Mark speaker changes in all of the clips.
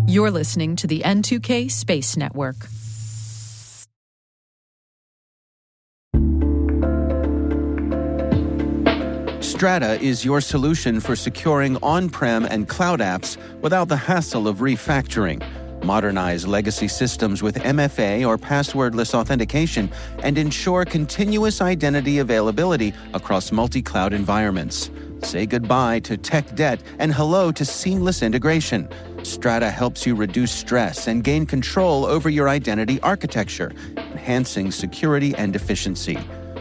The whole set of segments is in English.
Speaker 1: You're listening to the N2K Space Network.
Speaker 2: Strata is your solution for securing on-prem and cloud apps without the hassle of refactoring. Modernize legacy systems with MFA or passwordless authentication and ensure continuous identity availability across multi-cloud environments. Say goodbye to tech debt and hello to seamless integration. Strata helps you reduce stress and gain control over your identity architecture, enhancing security and efficiency.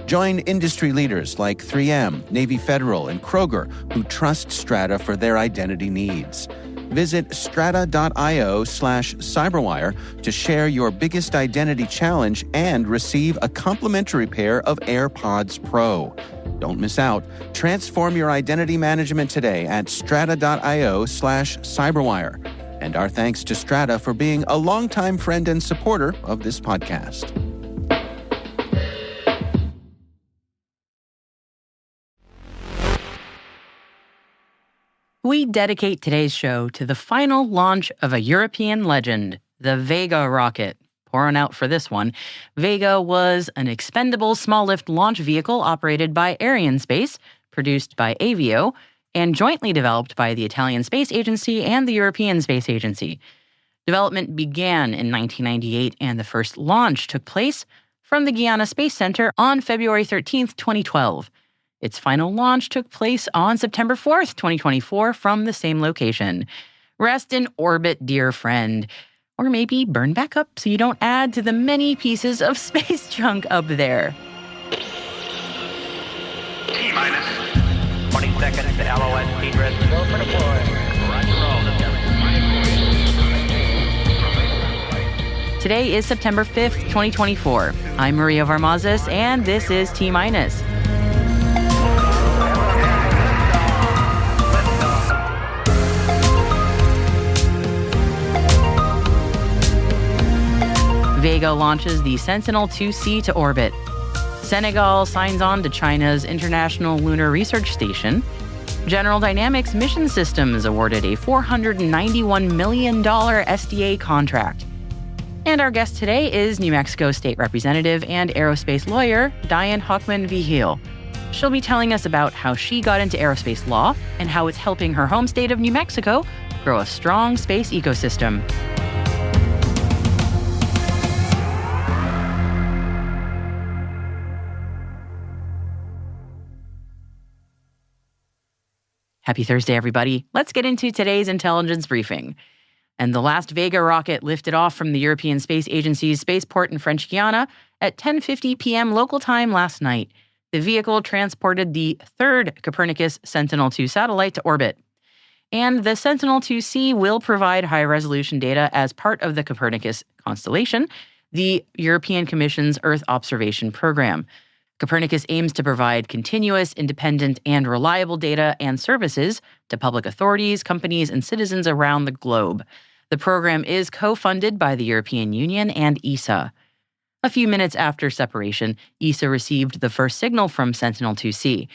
Speaker 2: Join industry leaders like 3M, Navy Federal, and Kroger who trust Strata for their identity needs. Visit strata.io/cyberwire to share your biggest identity challenge and receive a complimentary pair of AirPods Pro. Don't miss out. Transform your identity management today at strata.io/cyberwire. And our thanks to Strata for being a longtime friend and supporter of this podcast.
Speaker 3: We dedicate today's show to the final launch of a European legend, the Vega rocket. Pour on out for this one. Vega was an expendable small-lift launch vehicle operated by Arianespace, produced by Avio, and jointly developed by the Italian Space Agency and the European Space Agency. Development began in 1998, and the first launch took place from the Guiana Space Center on February 13, 2012. Its final launch took place on September 4th, 2024, from the same location. Rest in orbit, dear friend. Or maybe burn back up so you don't add to the many pieces of space junk up there.
Speaker 4: T-minus 20 seconds to LOS speed rest. Go for deploy.
Speaker 3: Today is September 5th, 2024. I'm Maria Varmazis, and this is T-minus. Vega launches the Sentinel-2C to orbit. Senegal signs on to China's International Lunar Research Station. General Dynamics Mission Systems awarded a $491 million SDA contract. And our guest today is New Mexico State Representative and aerospace lawyer Dayan Hochman-Vigil. She'll be telling us about how she got into aerospace law and how it's helping her home state of New Mexico grow a strong space ecosystem. Happy Thursday, everybody. Let's get into today's intelligence briefing. And the last Vega rocket lifted off from the European Space Agency's spaceport in French Guiana at 10:50 p.m. local time last night. The vehicle transported the third Copernicus Sentinel-2 satellite to orbit. And the Sentinel-2C will provide high-resolution data as part of the Copernicus constellation, the European Commission's Earth observation program. Copernicus aims to provide continuous, independent, and reliable data and services to public authorities, companies, and citizens around the globe. The program is co-funded by the European Union and ESA. A few minutes after separation, ESA received the first signal from Sentinel-2C.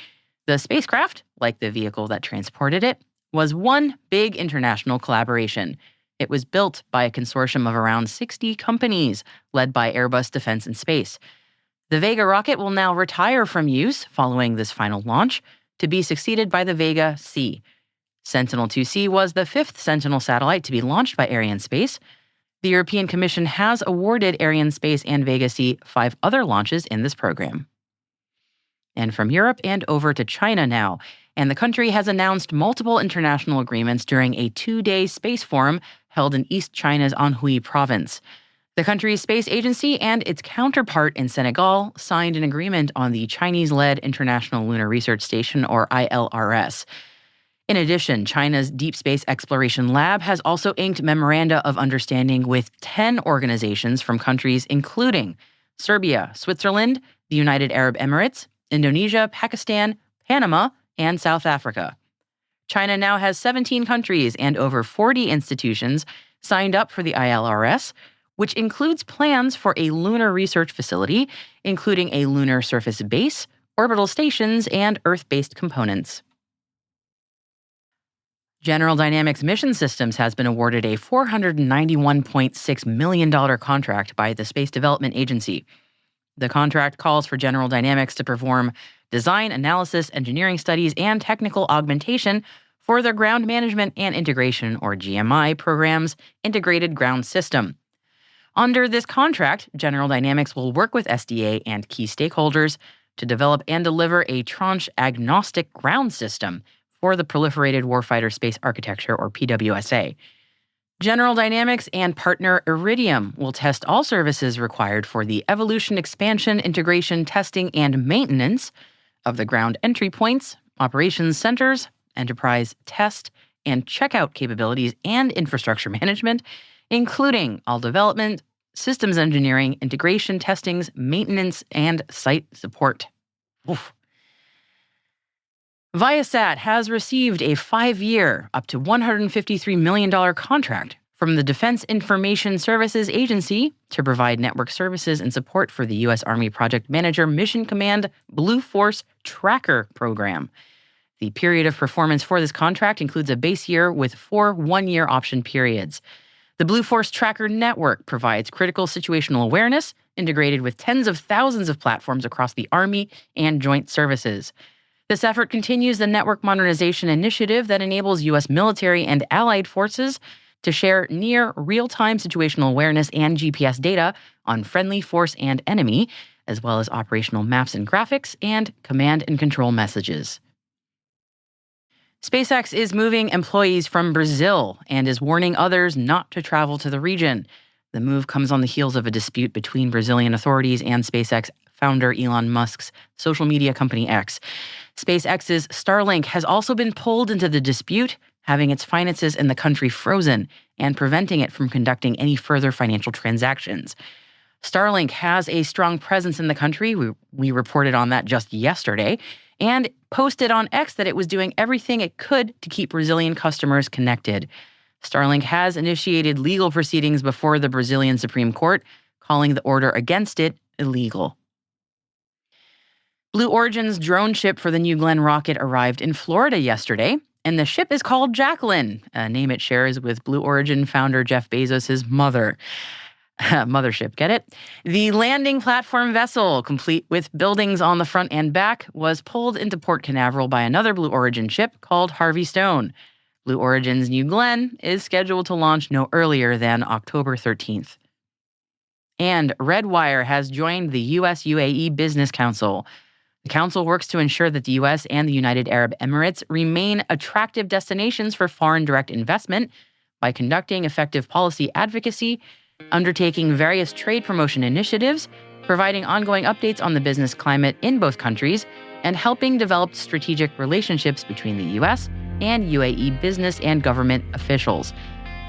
Speaker 3: The spacecraft, like the vehicle that transported it, was one big international collaboration. It was built by a consortium of around 60 companies, led by Airbus Defence and Space. The Vega rocket will now retire from use following this final launch to be succeeded by the Vega C. Sentinel-2C was the fifth Sentinel satellite to be launched by Arianespace. The European Commission has awarded Arianespace and Vega C 5 other launches in this program. And from Europe and over to China now. And the country has announced multiple international agreements during a 2-day space forum held in East China's Anhui province. The country's space agency and its counterpart in Senegal signed an agreement on the Chinese-led International Lunar Research Station, or ILRS. In addition, China's Deep Space Exploration Lab has also inked memoranda of understanding with 10 organizations from countries including Serbia, Switzerland, the United Arab Emirates, Indonesia, Pakistan, Panama, and South Africa. China now has 17 countries and over 40 institutions signed up for the ILRS, which includes plans for a lunar research facility, including a lunar surface base, orbital stations, and Earth-based components. General Dynamics Mission Systems has been awarded a $491.6 million contract by the Space Development Agency. The contract calls for General Dynamics to perform design, analysis, engineering studies, and technical augmentation for their Ground Management and Integration, or GMI, program's integrated ground system. Under this contract, General Dynamics will work with SDA and key stakeholders to develop and deliver a tranche-agnostic ground system for the Proliferated Warfighter Space Architecture, or PWSA. General Dynamics and partner Iridium will test all services required for the evolution, expansion, integration, testing, and maintenance of the ground entry points, operations centers, enterprise test and checkout capabilities, and infrastructure management, including all development, systems engineering, integration, testings, maintenance, and site support. Oof. Viasat has received a 5-year, up to $153 million contract from the Defense Information Services Agency to provide network services and support for the U.S. Army Project Manager Mission Command Blue Force Tracker program. The period of performance for this contract includes a base year with 4 one-year option periods. The Blue Force Tracker network provides critical situational awareness integrated with tens of thousands of platforms across the Army and joint services. This effort continues the network modernization initiative that enables U.S. military and allied forces to share near real-time situational awareness and GPS data on friendly force and enemy, as well as operational maps and graphics and command and control messages. SpaceX is moving employees from Brazil and is warning others not to travel to the region. The move comes on the heels of a dispute between Brazilian authorities and SpaceX founder Elon Musk's social media company X. SpaceX's Starlink has also been pulled into the dispute, having its finances in the country frozen and preventing it from conducting any further financial transactions. Starlink has a strong presence in the country. We reported on that just yesterday, and posted on X that it was doing everything it could to keep Brazilian customers connected. Starlink has initiated legal proceedings before the Brazilian Supreme Court, calling the order against it illegal. Blue Origin's drone ship for the New Glenn rocket arrived in Florida yesterday, and the ship is called Jacqueline, a name it shares with Blue Origin founder Jeff Bezos' mother. Mothership, get it? The landing platform vessel, complete with buildings on the front and back, was pulled into Port Canaveral by another Blue Origin ship called Harvey Stone. Blue Origin's New Glenn is scheduled to launch no earlier than October 13th. And Redwire has joined the U.S.-UAE Business Council. The council works to ensure that the U.S. and the United Arab Emirates remain attractive destinations for foreign direct investment by conducting effective policy advocacy, undertaking various trade promotion initiatives, providing ongoing updates on the business climate in both countries, and helping develop strategic relationships between the U.S. and UAE business and government officials.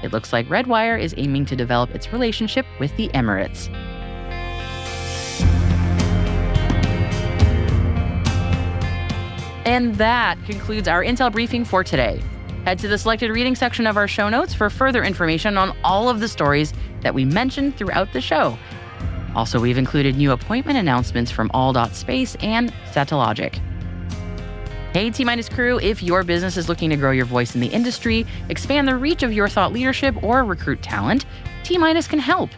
Speaker 3: It looks like Redwire is aiming to develop its relationship with the Emirates. And that concludes our Intel briefing for today. Head to the selected reading section of our show notes for further information on all of the stories that we mentioned throughout the show. Also, we've included new appointment announcements from All.Space and Satellogic. Hey, T-Minus crew, if your business is looking to grow your voice in the industry, expand the reach of your thought leadership, or recruit talent, T-Minus can help.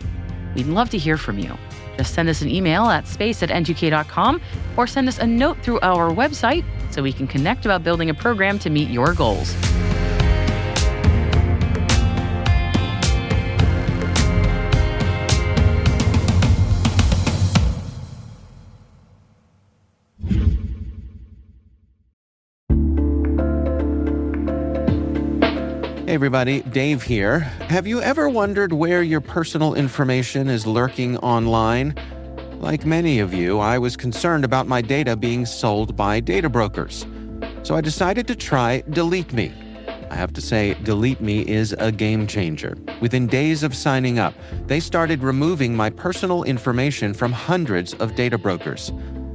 Speaker 3: We'd love to hear from you. Just send us an email at space@n2k.com or send us a note through our website so we can connect about building a program to meet your goals.
Speaker 2: Hey everybody, Dave here. Have you ever wondered where your personal information is lurking online? Like many of you, I was concerned about my data being sold by data brokers. So I decided to try Delete Me. I have to say, Delete Me is a game changer. Within days of signing up, they started removing my personal information from hundreds of data brokers.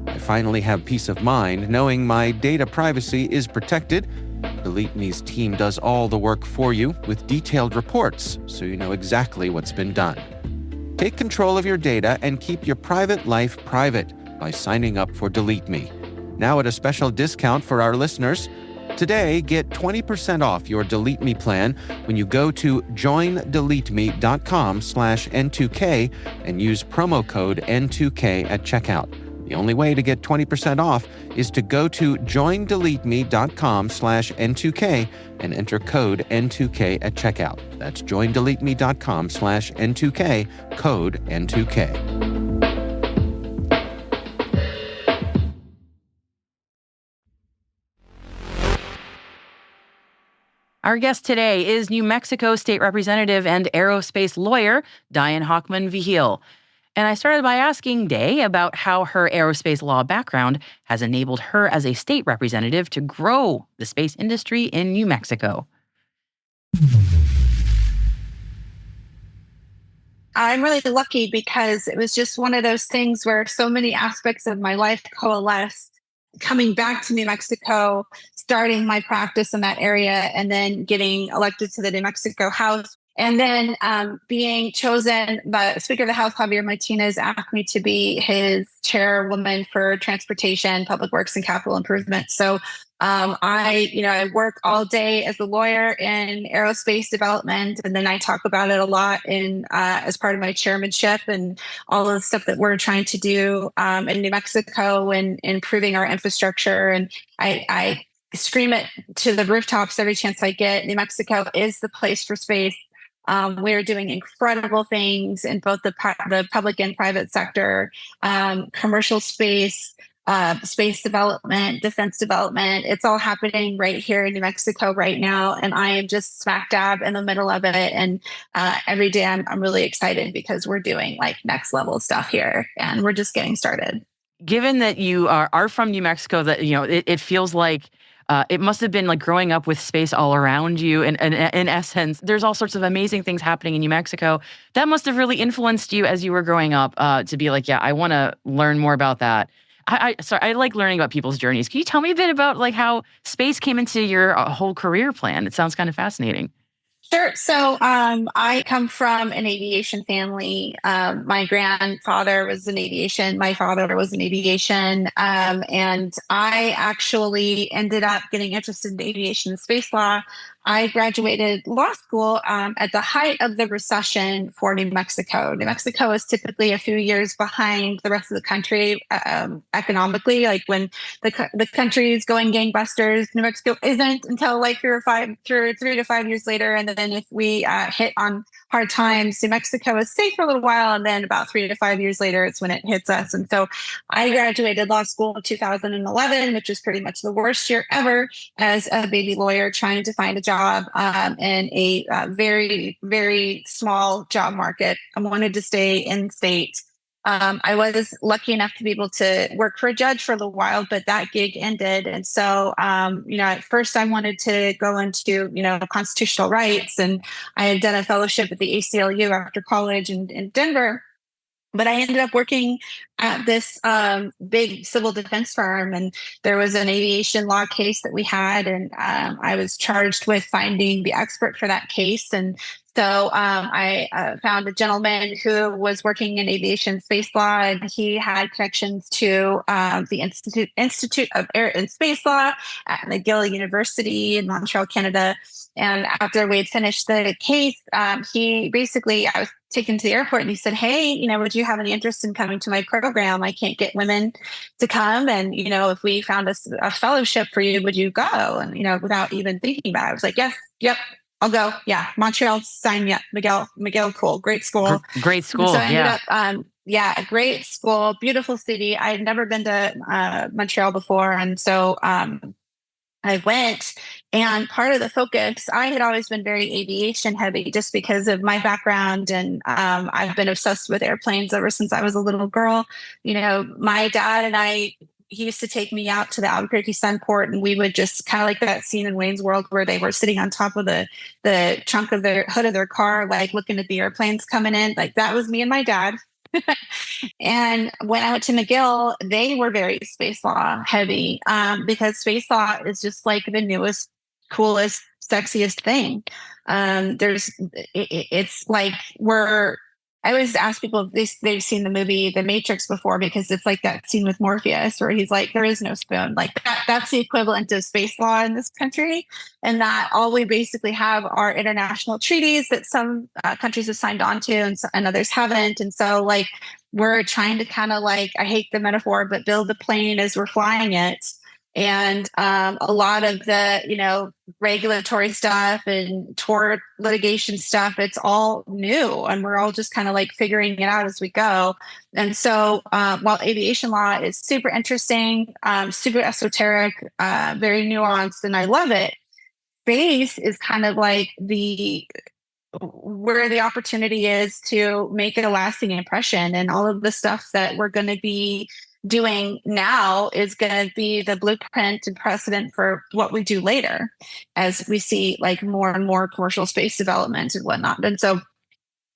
Speaker 2: I finally have peace of mind knowing my data privacy is protected. Delete Me's team does all the work for you with detailed reports, so you know exactly what's been done. Take control of your data and keep your private life private by signing up for Delete Me. Now at a special discount for our listeners, Today, get 20% off your Delete Me plan when you go to joindeleteme.com/N2K and use promo code N2K at checkout. The only way to get 20% off is to go to joindeleteme.com/N2K and enter code N2K at checkout. That's joindeleteme.com/N2K, code N2K.
Speaker 3: Our guest today is New Mexico State Representative and aerospace lawyer, Dayan Hochman-Vigil. And I started by asking Day about how her aerospace law background has enabled her as a state representative to grow the space industry in New Mexico.
Speaker 5: I'm really lucky because it was just one of those things where so many aspects of my life coalesced. Coming back to New Mexico, starting my practice in that area, and then getting elected to the New Mexico House. And then being chosen, the Speaker of the House, Javier Martinez, asked me to be his chairwoman for transportation, public works, and capital improvement. So I work all day as a lawyer in aerospace development, and then I talk about it a lot in as part of my chairmanship and all of the stuff that we're trying to do in New Mexico and improving our infrastructure. And I scream it to the rooftops every chance I get. New Mexico is the place for space. We're doing incredible things in both the public and private sector, commercial space, space development, defense development. It's all happening right here in New Mexico right now. And I am just smack dab in the middle of it. And every day I'm really excited because we're doing like next level stuff here and we're just getting started.
Speaker 3: Given that you are from New Mexico, that it feels like it must have been like growing up with space all around you. And in essence, there's all sorts of amazing things happening in New Mexico. That must have really influenced you as you were growing up to be like, yeah, I want to learn more about that. I like learning about people's journeys. Can you tell me a bit about like how space came into your whole career plan? It sounds kind of fascinating.
Speaker 5: Sure. So I come from an aviation family. My grandfather was in aviation. My father was in aviation. And I actually ended up getting interested in aviation and space law. I graduated law school at the height of the recession for New Mexico. New Mexico is typically a few years behind the rest of the country economically. Like when the country is going gangbusters, New Mexico isn't until like 3 to 5 years later. And then if we hit on hard times, New Mexico is safe for a little while. And then about 3 to 5 years later, it's when it hits us. And so I graduated law school in 2011, which was pretty much the worst year ever as a baby lawyer trying to find a job in a very, very small job market. I wanted to stay in state. I was lucky enough to be able to work for a judge for a little while, but that gig ended. And so, at first I wanted to go into, constitutional rights, and I had done a fellowship at the ACLU after college in Denver. But I ended up working at this big civil defense firm, and there was an aviation law case that we had, and I was charged with finding the expert for that case. And so I found a gentleman who was working in aviation space law, and he had connections to the Institute of Air and Space Law at McGill University in Montreal, Canada. And after we had finished the case, I was taken to the airport, and he said, "Hey, would you have any interest in coming to my program? I can't get women to come. And, if we found a fellowship for you, would you go?" And, without even thinking about it, I was like, "Yes, yep, I'll go. Yeah. Montreal, sign me up. McGill, cool. Great school."
Speaker 3: Great school.
Speaker 5: So I ended up, great school, beautiful city. I had never been to Montreal before. And so, I went, and part of the focus, I had always been very aviation heavy just because of my background. And I've been obsessed with airplanes ever since I was a little girl. My dad and he used to take me out to the Albuquerque Sunport, and we would just kind of like that scene in Wayne's World where they were sitting on top of the trunk of their hood of their car, like looking at the airplanes coming in. Like that was me and my dad. And when I went to McGill, they were very space law heavy because space law is just like the newest, coolest, sexiest thing. It's like we're I always ask people if they've seen the movie The Matrix before, because it's like that scene with Morpheus where he's like, there is no spoon. Like that's the equivalent of space law in this country. And that all we basically have are international treaties that some countries have signed on to and others haven't. And so like we're trying to kind of like, I hate the metaphor, but build the plane as we're flying it. And a lot of the, regulatory stuff and tort litigation stuff, it's all new. And we're all just kind of like figuring it out as we go. And so while aviation law is super interesting, super esoteric, very nuanced, and I love it, space is kind of like where the opportunity is to make a lasting impression. And all of the stuff that we're going to be doing now is going to be the blueprint and precedent for what we do later as we see like more and more commercial space development and whatnot. And so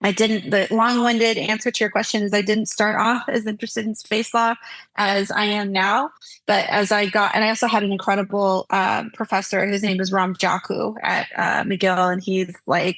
Speaker 5: the long-winded answer to your question is I didn't start off as interested in space law as I am now, but and I also had an incredible professor, his name is Ram Jaku at McGill, and he's like,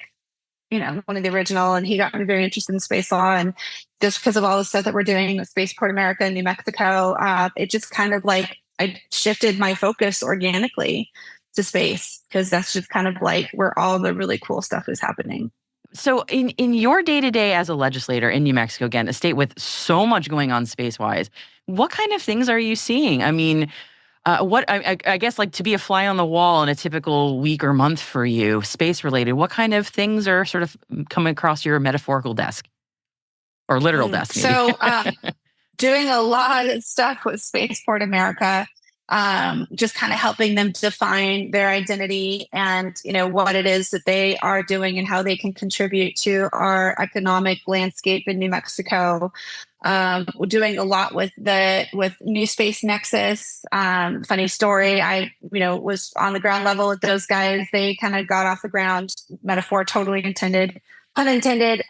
Speaker 5: one of the original, and he got me very interested in space law. And just because of all the stuff that we're doing with Spaceport America in New Mexico, it just kind of like I shifted my focus organically to space, because that's just kind of like where all the really cool stuff is happening.
Speaker 3: So in your day-to-day as a legislator in New Mexico, again, a state with so much going on space-wise, what kind of things are you seeing? I mean, I guess like to be a fly on the wall in a typical week or month for you, space-related, what kind of things are sort of coming across your metaphorical desk or literal desk? Maybe?
Speaker 5: So doing a lot of stuff with Spaceport America, just kind of helping them define their identity and, what it is that they are doing and how they can contribute to our economic landscape in New Mexico. We're doing a lot with New Space Nexus. Funny story, I was on the ground level with those guys. They kind of got off the ground, metaphor totally intended, unintended,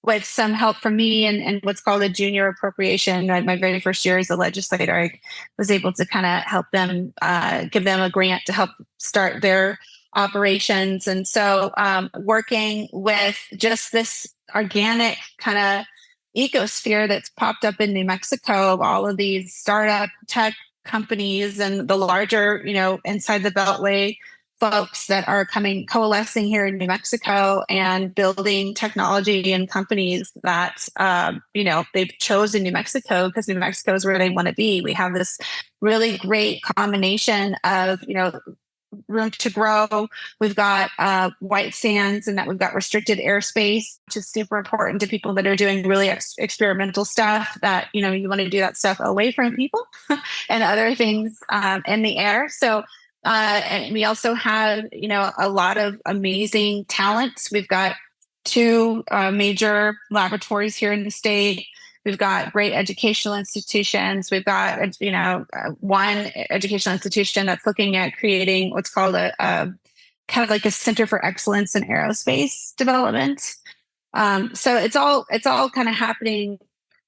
Speaker 5: with some help from me and what's called a junior appropriation. My very first year as a legislator, I was able to kind of help them, give them a grant to help start their operations. And so working with just this organic kind of ecosphere that's popped up in New Mexico of all of these startup tech companies and the larger, inside the Beltway folks that are coalescing here in New Mexico and building technology and companies that, they've chosen New Mexico because New Mexico is where they want to be. We have this really great combination of, room to grow. We've got white sands, and that we've got restricted airspace, which is super important to people that are doing really experimental stuff that, you want to do that stuff away from people and other things in the air. So, and we also have, a lot of amazing talents. We've got two major laboratories here in the state. We've got great educational institutions. We've got, one educational institution that's looking at creating what's called a kind of like a center for excellence in aerospace development. So it's all kind of happening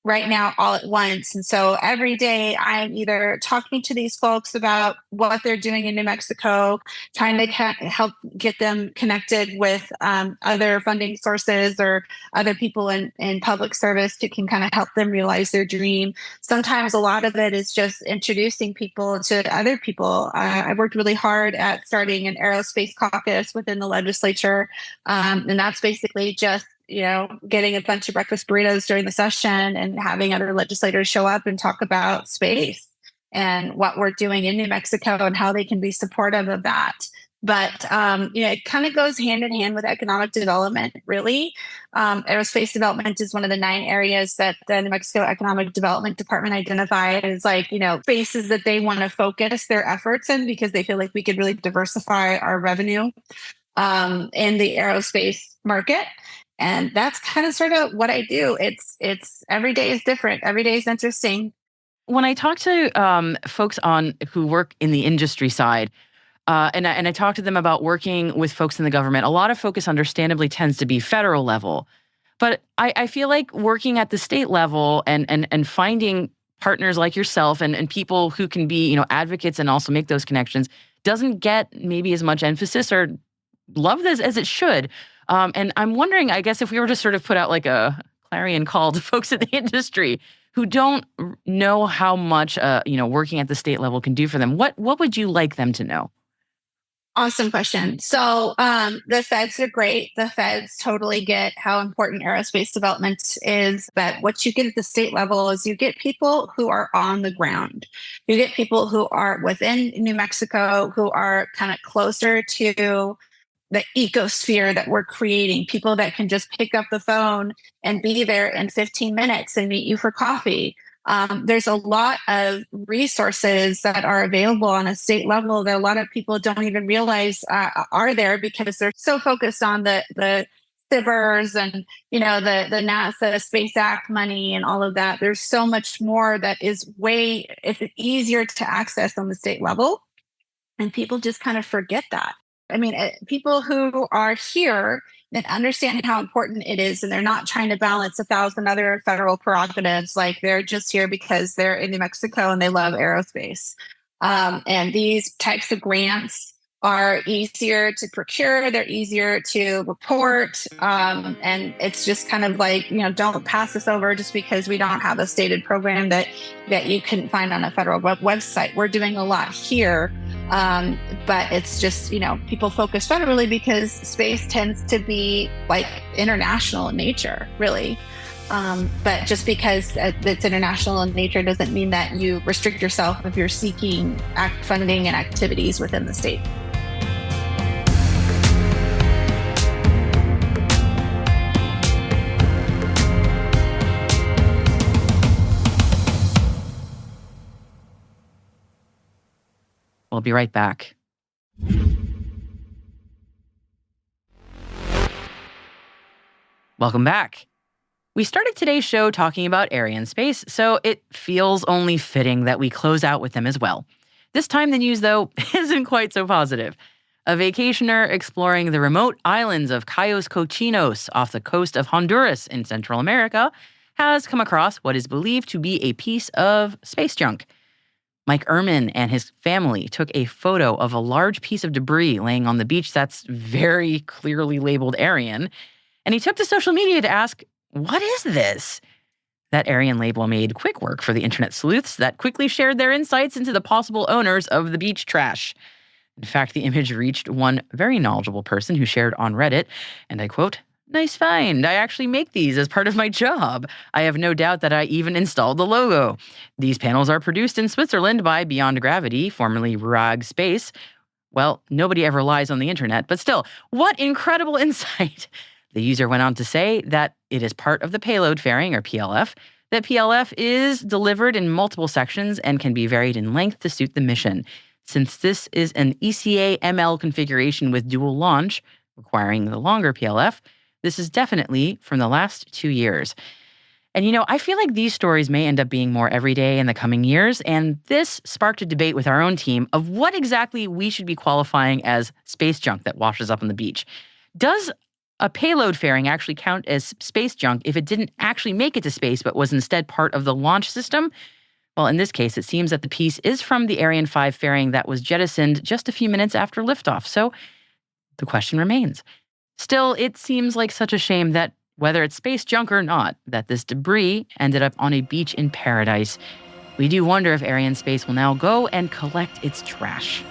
Speaker 5: right now all at once. And so every day I'm either talking to these folks about what they're doing in New Mexico, trying to help get them connected with other funding sources or other people in public service who can kind of help them realize their dream. Sometimes a lot of it is just introducing people to other people. I worked really hard at starting an aerospace caucus within the legislature. And that's basically just getting a bunch of breakfast burritos during the session and having other legislators show up and talk about space and what we're doing in New Mexico and how they can be supportive of that. But, it kind of goes hand in hand with economic development, really. Aerospace development is one of the 9 areas that the New Mexico Economic Development Department identified as spaces that they want to focus their efforts in because they feel like we could really diversify our revenue in the aerospace market. And that's kind of sort of what I do. It's every day is different. Every day is interesting.
Speaker 3: When I talk to folks who work in the industry side, and I talk to them about working with folks in the government, a lot of focus understandably tends to be federal level. But I feel like working at the state level and finding partners like yourself and people who can be, advocates and also make those connections doesn't get maybe as much emphasis or love as it should. And I'm wondering, I guess, if we were to sort of put out like a clarion call to folks in the industry who don't know how much, working at the state level can do for them? What would you like them to know?
Speaker 5: Awesome question. So the feds are great. The feds totally get how important aerospace development is. But what you get at the state level is you get people who are on the ground. You get people who are within New Mexico, who are kind of closer to the ecosphere that we're creating, people that can just pick up the phone and be there in 15 minutes and meet you for coffee. There's a lot of resources that are available on a state level that a lot of people don't even realize are there because they're so focused on the SBIRs and the NASA Space Act money and all of that. There's so much more that is it's easier to access on the state level, and people just kind of forget that. I mean, people who are here and understand how important it is, and they're not trying to balance 1,000 other federal prerogatives. Like, they're just here because they're in New Mexico and they love aerospace. And these types of grants are easier to procure. They're easier to report. And it's just kind of like, don't pass this over just because we don't have a stated program that you couldn't find on a federal website. We're doing a lot here. But it's just, people focus federally because space tends to be like international in nature, really. But just because it's international in nature doesn't mean that you restrict yourself if you're seeking funding and activities within the state.
Speaker 3: We'll be right back. Welcome back. We started today's show talking about Ariane space, so it feels only fitting that we close out with them as well. This time the news, though, isn't quite so positive. A vacationer exploring the remote islands of Cayos Cochinos off the coast of Honduras in Central America has come across what is believed to be a piece of space junk. Mike Ehrman and his family took a photo of a large piece of debris laying on the beach that's very clearly labeled Ariane, and he took to social media to ask, "What is this?" That Ariane label made quick work for the internet sleuths that quickly shared their insights into the possible owners of the beach trash. In fact, the image reached one very knowledgeable person who shared on Reddit, and I quote, "Nice find. I actually make these as part of my job. I have no doubt that I even installed the logo. These panels are produced in Switzerland by Beyond Gravity, formerly RAG Space." Well, nobody ever lies on the internet, but still, what incredible insight. The user went on to say that it is part of the payload fairing, or PLF, that PLF is delivered in multiple sections and can be varied in length to suit the mission. Since this is an ECA ML configuration with dual launch, requiring the longer PLF, this is definitely from the last 2 years. And I feel like these stories may end up being more everyday in the coming years, and this sparked a debate with our own team of what exactly we should be qualifying as space junk that washes up on the beach. Does a payload fairing actually count as space junk if it didn't actually make it to space but was instead part of the launch system? Well, in this case, it seems that the piece is from the Ariane 5 fairing that was jettisoned just a few minutes after liftoff, so the question remains. Still, it seems like such a shame that, whether it's space junk or not, that this debris ended up on a beach in paradise. We do wonder if Ariane Space will now go and collect its trash.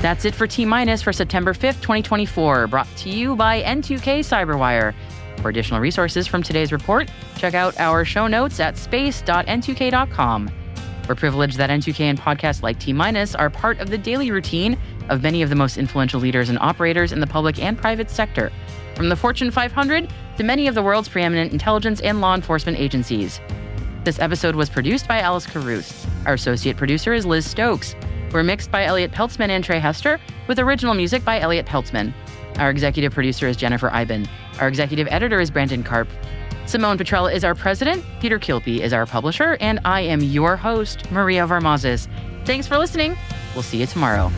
Speaker 3: That's it for T-Minus for September 5th, 2024, brought to you by N2K Cyberwire. For additional resources from today's report, check out our show notes at space.n2k.com. We're privileged that N2K and podcasts like T-Minus are part of the daily routine of many of the most influential leaders and operators in the public and private sector, from the Fortune 500 to many of the world's preeminent intelligence and law enforcement agencies. This episode was produced by Alice Caruth. Our associate producer is Liz Stokes. We're mixed by Elliot Peltzman and Trey Hester, with original music by Elliot Peltzman. Our executive producer is Jennifer Iben. Our executive editor is Brandon Karp. Simone Petrella is our president, Peter Kilpie is our publisher, and I am your host, Maria Varmazes. Thanks for listening. We'll see you tomorrow.